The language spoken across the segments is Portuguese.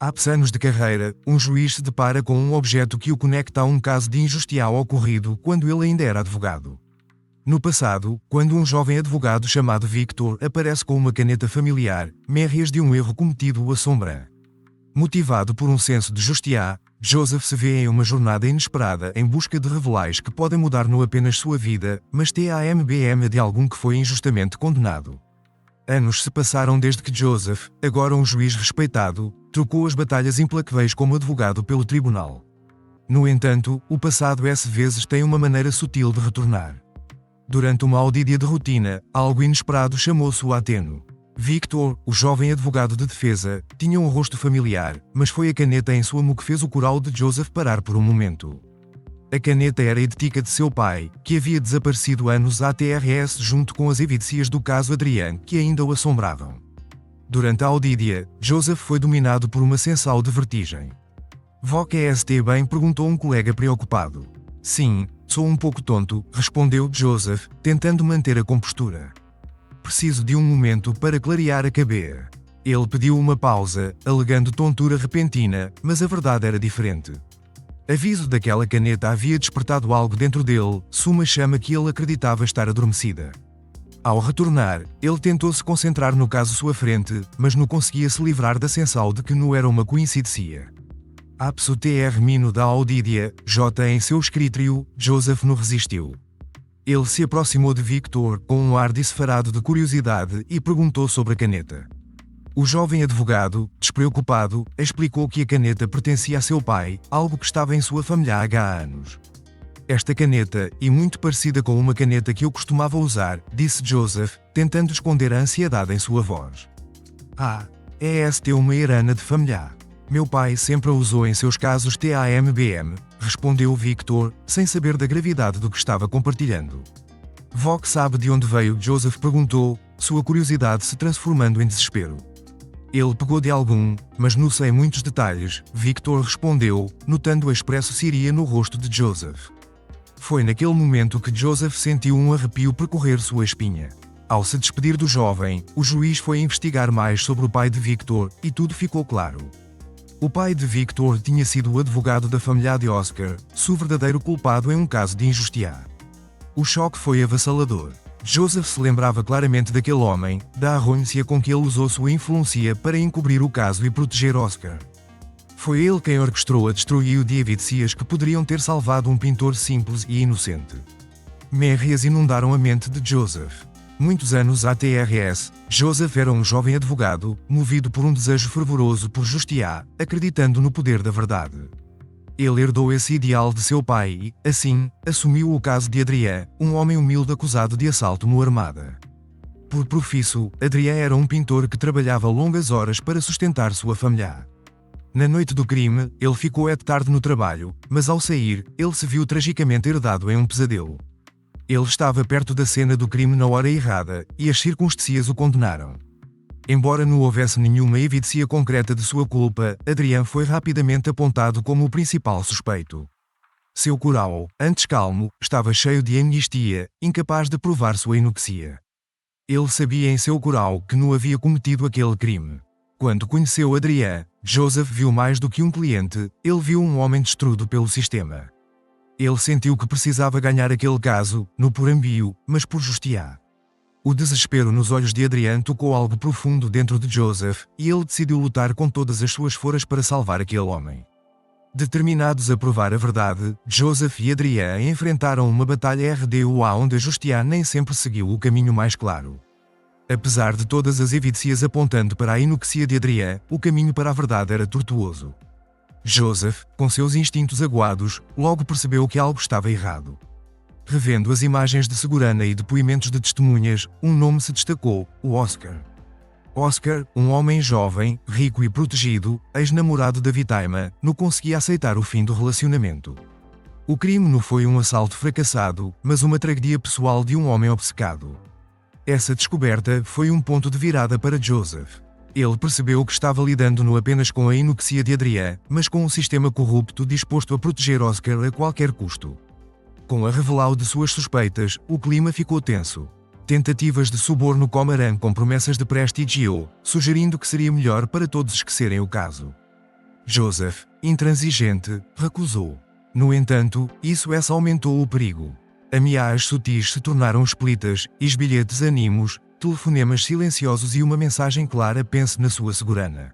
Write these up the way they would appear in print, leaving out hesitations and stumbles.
Após anos de carreira, um juiz se depara com um objeto que o conecta a um caso de injustiça ocorrido quando ele ainda era advogado. No passado, quando um jovem advogado chamado Victor aparece com uma caneta familiar, mérreas de um erro cometido o assombra. Motivado por um senso de justiça, Joseph se vê em uma jornada inesperada em busca de revelações que podem mudar não apenas sua vida, mas também de algum que foi injustamente condenado. Anos se passaram desde que Joseph, agora um juiz respeitado, trocou as batalhas implacáveis como advogado pelo tribunal. No entanto, o passado às vezes tem uma maneira sutil de retornar. Durante uma audiência de rotina, algo inesperado chamou sua atenção. Victor, o jovem advogado de defesa, tinha um rosto familiar, mas foi a caneta em sua mão que fez o coral de Joseph parar por um momento. A caneta era idêntica de seu pai, que havia desaparecido anos atrás junto com as evidências do caso Adrian que ainda o assombravam. Durante a audiência, Joseph foi dominado por uma sensação de vertigem. "Você bem?", perguntou um colega preocupado. "Sim, sou um pouco tonto", respondeu Joseph, tentando manter a compostura. "Preciso de um momento para clarear a cabeça." Ele pediu uma pausa, alegando tontura repentina, mas a verdade era diferente. A aviso daquela caneta havia despertado algo dentro dele, uma chama que ele acreditava estar adormecida. Ao retornar, ele tentou se concentrar no caso à sua frente, mas não conseguia se livrar da sensação de que não era uma coincidência. Após o termino da audiência, em seu escritório, Joseph não resistiu. Ele se aproximou de Victor com um ar disfarçado de curiosidade e perguntou sobre a caneta. O jovem advogado, despreocupado, explicou que a caneta pertencia a seu pai, algo que estava em sua família há anos. "Esta caneta é muito parecida com uma caneta que eu costumava usar", disse Joseph, tentando esconder a ansiedade em sua voz. "Esta é uma herança de família. Meu pai sempre a usou em seus casos também", respondeu Victor, sem saber da gravidade do que estava compartilhando. "Você sabe de onde veio?", Joseph perguntou, sua curiosidade se transformando em desespero. "Ele pegou de algum, mas não sei muitos detalhes", Victor respondeu, notando a expressão séria no rosto de Joseph. Foi naquele momento que Joseph sentiu um arrepio percorrer sua espinha. Ao se despedir do jovem, o juiz foi investigar mais sobre o pai de Victor, e tudo ficou claro. O pai de Victor tinha sido o advogado da família de Oscar, seu verdadeiro culpado em um caso de injustiça. O choque foi avassalador. Joseph se lembrava claramente daquele homem, da arrogância com que ele usou sua influência para encobrir o caso e proteger Oscar. Foi ele quem orquestrou a destruição de evidências que poderiam ter salvado um pintor simples e inocente. Mérreas inundaram a mente de Joseph. Muitos anos atrás, Joseph era um jovem advogado, movido por um desejo fervoroso por justiça, acreditando no poder da verdade. Ele herdou esse ideal de seu pai e, assim, assumiu o caso de Adrian, um homem humilde acusado de assalto no Armada. Por profissão, Adrian era um pintor que trabalhava longas horas para sustentar sua família. Na noite do crime, ele ficou tarde no trabalho, mas ao sair, ele se viu tragicamente herdado em um pesadelo. Ele estava perto da cena do crime na hora errada, e as circunstâncias o condenaram. Embora não houvesse nenhuma evidência concreta de sua culpa, Adrian foi rapidamente apontado como o principal suspeito. Seu coração, antes calmo, estava cheio de anistia, incapaz de provar sua inocência. Ele sabia em seu coração que não havia cometido aquele crime. Quando conheceu Adrian, Joseph viu mais do que um cliente, ele viu um homem destruído pelo sistema. Ele sentiu que precisava ganhar aquele caso, não por ambío, mas por justiça. O desespero nos olhos de Adrian tocou algo profundo dentro de Joseph, e ele decidiu lutar com todas as suas forças para salvar aquele homem. Determinados a provar a verdade, Joseph e Adrian enfrentaram uma batalha ardua onde a justiça nem sempre seguiu o caminho mais claro. Apesar de todas as evidências apontando para a inocência de Adrian, o caminho para a verdade era tortuoso. Joseph, com seus instintos aguados, logo percebeu que algo estava errado. Revendo as imagens de segurança e depoimentos de testemunhas, um nome se destacou: o Oscar. Oscar, um homem jovem, rico e protegido, ex-namorado da vítima, não conseguia aceitar o fim do relacionamento. O crime não foi um assalto fracassado, mas uma tragédia pessoal de um homem obcecado. Essa descoberta foi um ponto de virada para Joseph. Ele percebeu que estava lidando não apenas com a inocência de Adrian, mas com um sistema corrupto disposto a proteger Oscar a qualquer custo. Com a revelação de suas suspeitas, o clima ficou tenso. Tentativas de suborno comaram com promessas de prestígio, sugerindo que seria melhor para todos esquecerem o caso. Joseph, intransigente, recusou. No entanto, isso só aumentou o perigo. Ameaças sutis se tornaram explícitas, bilhetes anônimos, telefonemas silenciosos e uma mensagem clara: pense na sua segurança.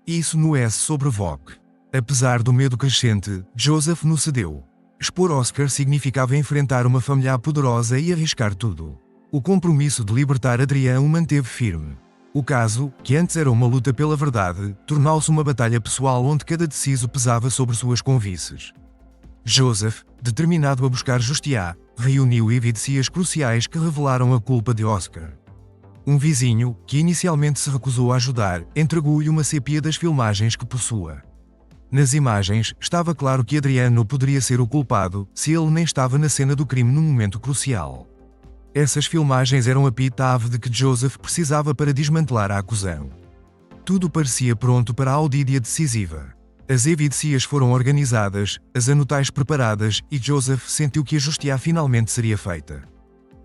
Isso não é sobre Vogue. Apesar do medo crescente, Joseph não cedeu. Expor Oscar significava enfrentar uma família poderosa e arriscar tudo. O compromisso de libertar Adrian o manteve firme. O caso, que antes era uma luta pela verdade, tornou-se uma batalha pessoal onde cada deciso pesava sobre suas convicções. Joseph, determinado a buscar justiça, reuniu evidências cruciais que revelaram a culpa de Oscar. Um vizinho, que inicialmente se recusou a ajudar, entregou-lhe uma cópia das filmagens que possua. Nas imagens, estava claro que Adriano poderia ser o culpado, se ele nem estava na cena do crime num momento crucial. Essas filmagens eram a pita-chave de que Joseph precisava para desmantelar a acusação. Tudo parecia pronto para a audiência decisiva. As evidências foram organizadas, as anotações preparadas, e Joseph sentiu que a justiça finalmente seria feita.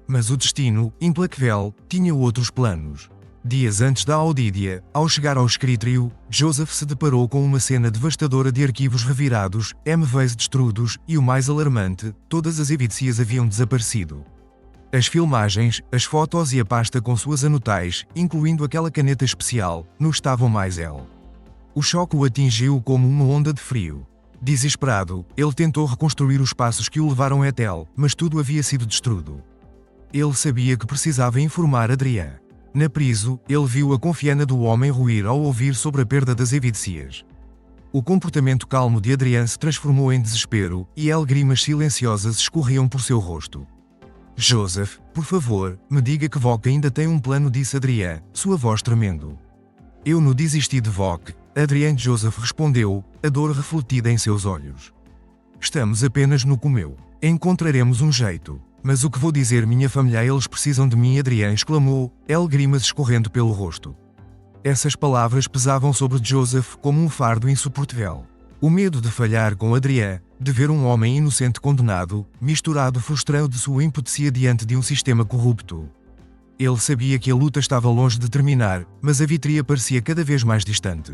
Mas o destino, implacável, tinha outros planos. Dias antes da audiência, ao chegar ao escritório, Joseph se deparou com uma cena devastadora de arquivos revirados, MVs destruídos, e o mais alarmante, todas as evidências haviam desaparecido. As filmagens, as fotos e a pasta com suas anotações, incluindo aquela caneta especial, não estavam mais ele. O choque o atingiu como uma onda de frio. Desesperado, ele tentou reconstruir os passos que o levaram até ele, mas tudo havia sido destruído. Ele sabia que precisava informar Adrian. Na prisão, ele viu a confiança do homem ruir ao ouvir sobre a perda das evidências. O comportamento calmo de Adrian se transformou em desespero, e lágrimas silenciosas escorriam por seu rosto. Joseph, por favor, me diga que Vogue ainda tem um plano, disse Adrian, sua voz tremendo. Eu não desisti de Vogue, Adrian. Joseph respondeu, a dor refletida em seus olhos. Estamos apenas no comeu. Encontraremos um jeito. Mas o que vou dizer, minha família, eles precisam de mim, Adrian exclamou, lágrimas escorrendo pelo rosto. Essas palavras pesavam sobre Joseph como um fardo insuportável. O medo de falhar com Adrian, de ver um homem inocente condenado, misturado frustrado de sua impotência diante de um sistema corrupto. Ele sabia que a luta estava longe de terminar, mas a vitória parecia cada vez mais distante.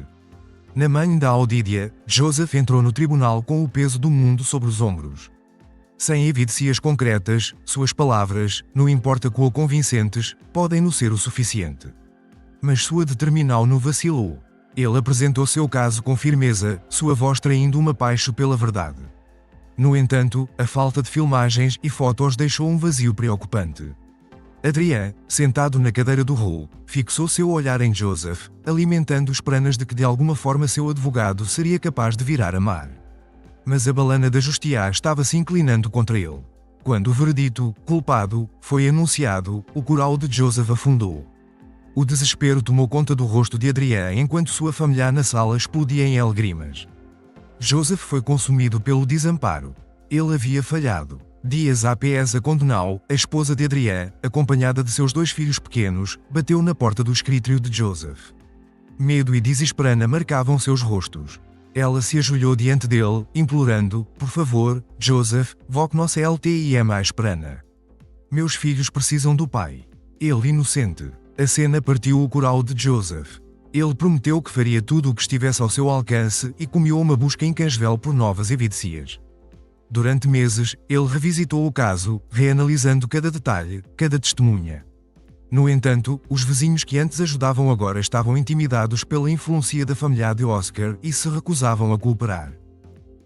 Na manhã da audiência, Joseph entrou no tribunal com o peso do mundo sobre os ombros. Sem evidências concretas, suas palavras, não importa quão convincentes, podem não ser o suficiente. Mas sua determinação não vacilou. Ele apresentou seu caso com firmeza, sua voz traindo uma paixão pela verdade. No entanto, a falta de filmagens e fotos deixou um vazio preocupante. Adrian, sentado na cadeira do rol, fixou seu olhar em Joseph, alimentando esperanças de que de alguma forma seu advogado seria capaz de virar a mar. Mas a balança da justiça estava se inclinando contra ele. Quando o veredito, culpado, foi anunciado, o coral de Joseph afundou. O desespero tomou conta do rosto de Adrian enquanto sua família na sala explodia em lágrimas. Joseph foi consumido pelo desamparo. Ele havia falhado. Dias após a condená-lo, a esposa de Adrian, acompanhada de seus 2 filhos pequenos, bateu na porta do escritório de Joseph. Medo e desesperança marcavam seus rostos. Ela se ajoelhou diante dele, implorando, por favor, Joseph, vogue nossa LTIM à esperança. Meus filhos precisam do pai. Ele inocente. A cena partiu o coral de Joseph. Ele prometeu que faria tudo o que estivesse ao seu alcance e começou uma busca incansável por novas evidências. Durante meses, ele revisitou o caso, reanalisando cada detalhe, cada testemunha. No entanto, os vizinhos que antes ajudavam agora estavam intimidados pela influência da família de Oscar e se recusavam a cooperar.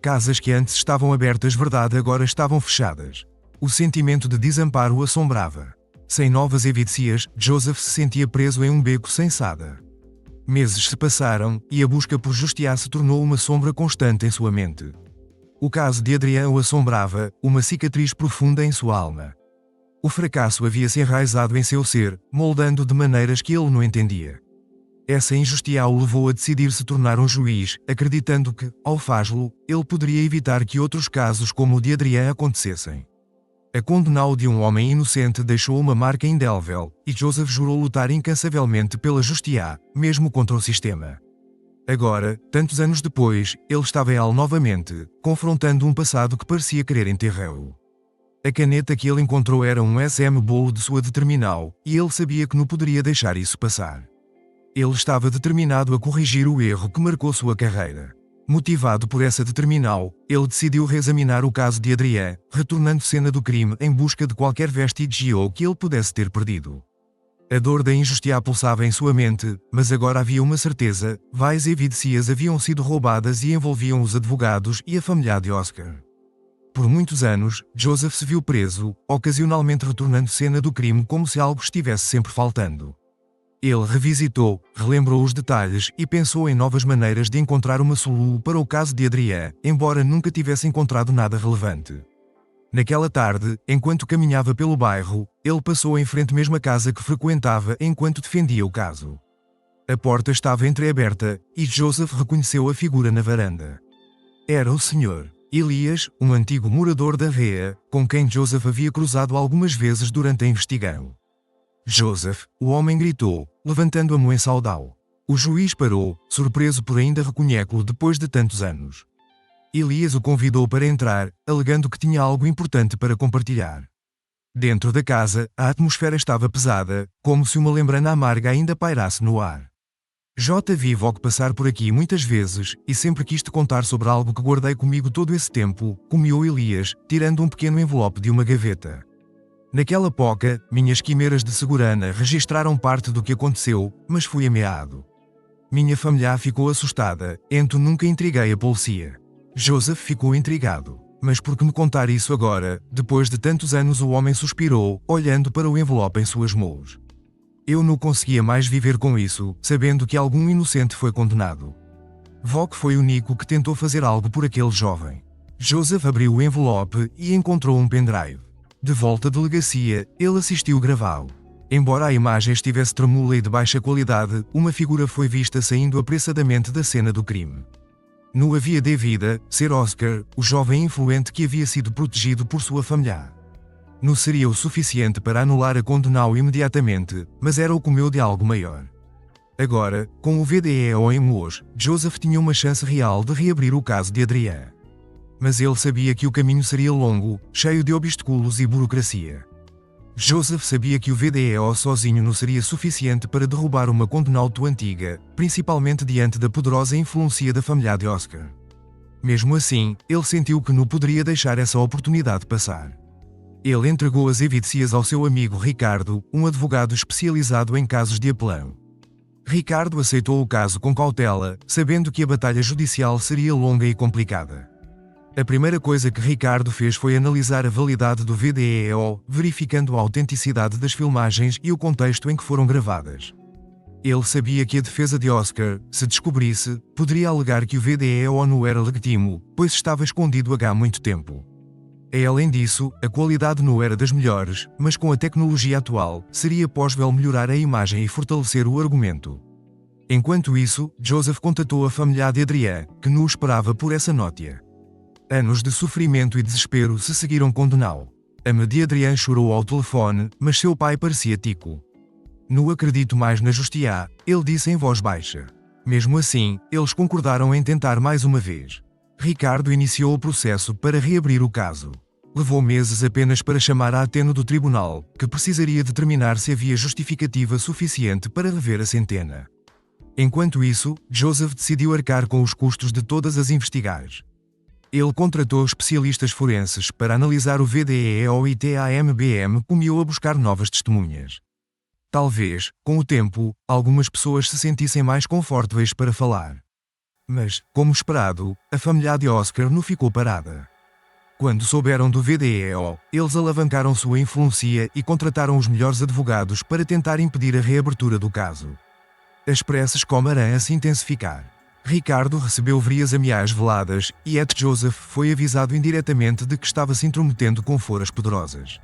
Casas que antes estavam abertas verdade agora estavam fechadas. O sentimento de desamparo o assombrava. Sem novas evidências, Joseph se sentia preso em um beco sem saída. Meses se passaram, e a busca por justiça se tornou uma sombra constante em sua mente. O caso de Adrian o assombrava, uma cicatriz profunda em sua alma. O fracasso havia se enraizado em seu ser, moldando de maneiras que ele não entendia. Essa injustiça o levou a decidir se tornar um juiz, acreditando que, ao fazê-lo, ele poderia evitar que outros casos como o de Adrian acontecessem. A condená-lo de um homem inocente deixou uma marca indelével, e Joseph jurou lutar incansavelmente pela justiça, mesmo contra o sistema. Agora, tantos anos depois, ele estava ele novamente, confrontando um passado que parecia querer enterrá-lo. A caneta que ele encontrou era um símbolo de sua determinação, e ele sabia que não poderia deixar isso passar. Ele estava determinado a corrigir o erro que marcou sua carreira. Motivado por essa determinação, ele decidiu reexaminar o caso de Adrien, retornando cena do crime em busca de qualquer vestígio que ele pudesse ter perdido. A dor da injustiça pulsava em sua mente, mas agora havia uma certeza: várias evidências haviam sido roubadas e envolviam os advogados e a família de Oscar. Por muitos anos, Joseph se viu preso, ocasionalmente retornando cena do crime como se algo estivesse sempre faltando. Ele revisitou, relembrou os detalhes e pensou em novas maneiras de encontrar uma solução para o caso de Adrien, embora nunca tivesse encontrado nada relevante. Naquela tarde, enquanto caminhava pelo bairro, ele passou em frente à mesma casa que frequentava enquanto defendia o caso. A porta estava entreaberta, e Joseph reconheceu a figura na varanda. Era o Sr. Elias, um antigo morador da Rea, com quem Joseph havia cruzado algumas vezes durante a investigação. Joseph, o homem gritou, levantando a mão em saudá-lo. O juiz parou, surpreso por ainda reconhecê-lo depois de tantos anos. Elias o convidou para entrar, alegando que tinha algo importante para compartilhar. Dentro da casa, a atmosfera estava pesada, como se uma lembrança amarga ainda pairasse no ar. Vi Vogue passar por aqui muitas vezes, e sempre quis te contar sobre algo que guardei comigo todo esse tempo, comiou Elias, tirando um pequeno envelope de uma gaveta. Naquela época, minhas quimeras de segurança registraram parte do que aconteceu, mas fui ameaçado. Minha família ficou assustada, então nunca intriguei a polícia. Joseph ficou intrigado. Mas por que me contar isso agora, depois de tantos anos? O homem suspirou, olhando para o envelope em suas mãos. Eu não conseguia mais viver com isso, sabendo que algum inocente foi condenado. Vogue foi o único que tentou fazer algo por aquele jovem. Joseph abriu o envelope e encontrou um pendrive. De volta à delegacia, ele assistiu gravá-lo. Embora a imagem estivesse tremula e de baixa qualidade, uma figura foi vista saindo apressadamente da cena do crime. Não havia dúvida, ser Oscar, o jovem influente que havia sido protegido por sua família. Não seria o suficiente para anular a condenação imediatamente, mas era o começo de algo maior. Agora, com o VDEO em mãos, Joseph tinha uma chance real de reabrir o caso de Adrien. Mas ele sabia que o caminho seria longo, cheio de obstáculos e burocracia. Joseph sabia que o VDEO sozinho não seria suficiente para derrubar uma condenação tão antiga, principalmente diante da poderosa influência da família de Oscar. Mesmo assim, ele sentiu que não poderia deixar essa oportunidade passar. Ele entregou as evidências ao seu amigo Ricardo, um advogado especializado em casos de apelão. Ricardo aceitou o caso com cautela, sabendo que a batalha judicial seria longa e complicada. A primeira coisa que Ricardo fez foi analisar a validade do VDEO, verificando a autenticidade das filmagens e o contexto em que foram gravadas. Ele sabia que a defesa de Oscar, se descobrisse, poderia alegar que o VDEO não era legítimo, pois estava escondido há muito tempo. Além disso, a qualidade não era das melhores, mas com a tecnologia atual, seria possível melhorar a imagem e fortalecer o argumento. Enquanto isso, Joseph contatou a família de Adrien, que não esperava por essa notícia. Anos de sofrimento e desespero se seguiram com Donal. A mãe de Adrien chorou ao telefone, mas seu pai parecia tico. Não acredito mais na justiça, ele disse em voz baixa. Mesmo assim, eles concordaram em tentar mais uma vez. Ricardo iniciou o processo para reabrir o caso. Levou meses apenas para chamar a atenção do tribunal, que precisaria determinar se havia justificativa suficiente para rever a sentença. Enquanto isso, Joseph decidiu arcar com os custos de todas as investigações. Ele contratou especialistas forenses para analisar o VDEO e TAMBM, começou a buscar novas testemunhas. Talvez, com o tempo, algumas pessoas se sentissem mais confortáveis para falar. Mas, como esperado, a família de Oscar não ficou parada. Quando souberam do VDEO, eles alavancaram sua influência e contrataram os melhores advogados para tentar impedir a reabertura do caso. As pressas começaram a se intensificar. Ricardo recebeu várias ameaças veladas, e Joseph foi avisado indiretamente de que estava se intrometendo com foras poderosas.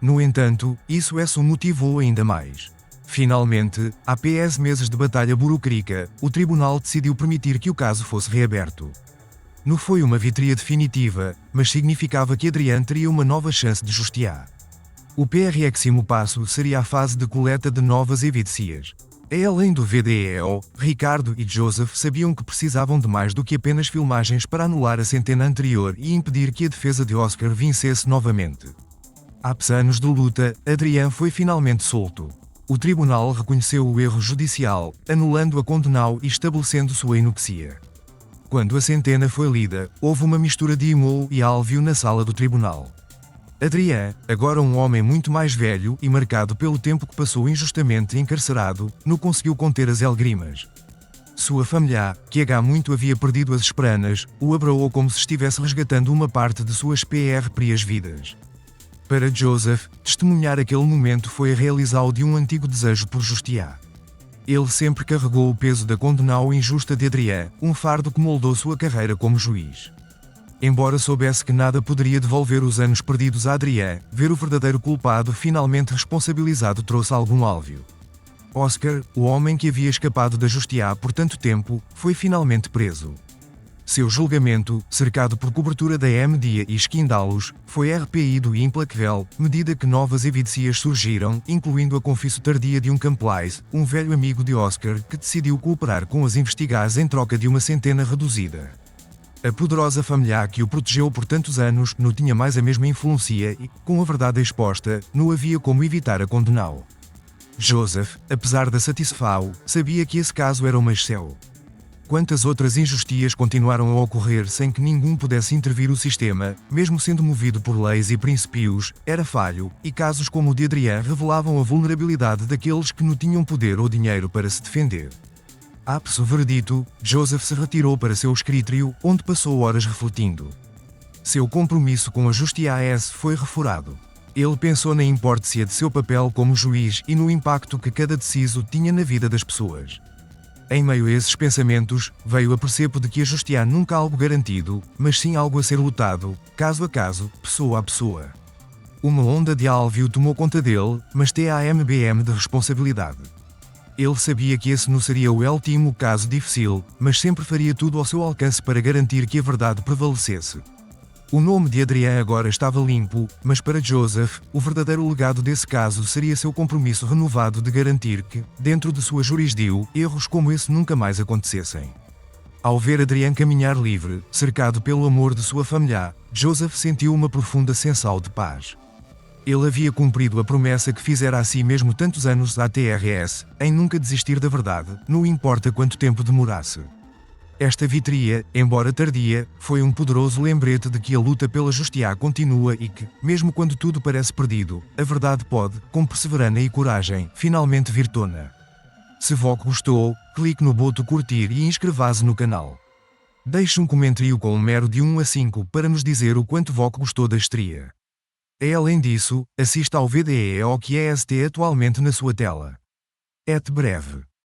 No entanto, isso o motivou ainda mais. Finalmente, após meses de batalha burocrática, o tribunal decidiu permitir que o caso fosse reaberto. Não foi uma vitória definitiva, mas significava que Adrien teria uma nova chance de justiça. O próximo passo seria a fase de coleta de novas evidências. Além do VDEO, Ricardo e Joseph sabiam que precisavam de mais do que apenas filmagens para anular a sentença anterior e impedir que a defesa de Oscar vencesse novamente. Após anos de luta, Adrien foi finalmente solto. O tribunal reconheceu o erro judicial, anulando a condenação e estabelecendo sua inocência. Quando a sentença foi lida, houve uma mistura de emo e alívio na sala do tribunal. Adrien, agora um homem muito mais velho e marcado pelo tempo que passou injustamente encarcerado, não conseguiu conter as lágrimas. Sua família, que há muito havia perdido as esperanças, o abraçou como se estivesse resgatando uma parte de suas próprias vidas. Para Joseph, testemunhar aquele momento foi a realização de um antigo desejo por justiça. Ele sempre carregou o peso da condena injusta de Adrien, um fardo que moldou sua carreira como juiz. Embora soubesse que nada poderia devolver os anos perdidos a Adrien, ver o verdadeiro culpado finalmente responsabilizado trouxe algum alívio. Oscar, o homem que havia escapado da justiça por tanto tempo, foi finalmente preso. Seu julgamento, cercado por cobertura da mídia e escândalos, foi arrependido e implacável, medida que novas evidências surgiram, incluindo a confissão tardia de um cúmplice, um velho amigo de Oscar que decidiu cooperar com as investigações em troca de uma sentença reduzida. A poderosa família que o protegeu por tantos anos não tinha mais a mesma influência e, com a verdade exposta, não havia como evitar a condená-lo. Joseph, apesar da satisfação, sabia que esse caso era uma exceção. Quantas outras injustiças continuaram a ocorrer sem que ninguém pudesse intervir o sistema, mesmo sendo movido por leis e princípios, era falho, e casos como o de Adrien revelavam a vulnerabilidade daqueles que não tinham poder ou dinheiro para se defender. Após o veredito, Joseph se retirou para seu escritório, onde passou horas refletindo. Seu compromisso com a justiça foi reforçado. Ele pensou na importância de seu papel como juiz e no impacto que cada deciso tinha na vida das pessoas. Em meio a esses pensamentos, veio a perceber de que a justiça nunca é algo garantido, mas sim algo a ser lutado, caso a caso, pessoa a pessoa. Uma onda de alívio tomou conta dele, mas TAMBM de responsabilidade. Ele sabia que esse não seria o último caso difícil, mas sempre faria tudo ao seu alcance para garantir que a verdade prevalecesse. O nome de Adrien agora estava limpo, mas para Joseph, o verdadeiro legado desse caso seria seu compromisso renovado de garantir que, dentro de sua jurisdição, erros como esse nunca mais acontecessem. Ao ver Adrien caminhar livre, cercado pelo amor de sua família, Joseph sentiu uma profunda sensação de paz. Ele havia cumprido a promessa que fizera a si mesmo tantos anos atrás, em nunca desistir da verdade, não importa quanto tempo demorasse. Esta vitória, embora tardia, foi um poderoso lembrete de que a luta pela justiça continua e que, mesmo quando tudo parece perdido, a verdade pode, com perseverança e coragem, finalmente vir tona. Se você gostou, clique no botão curtir e inscreva-se no canal. Deixe um comentário com um mero de 1 a 5 para nos dizer o quanto você gostou da estreia. Além disso, assista ao VDE ao que é atualmente na sua tela. Até breve.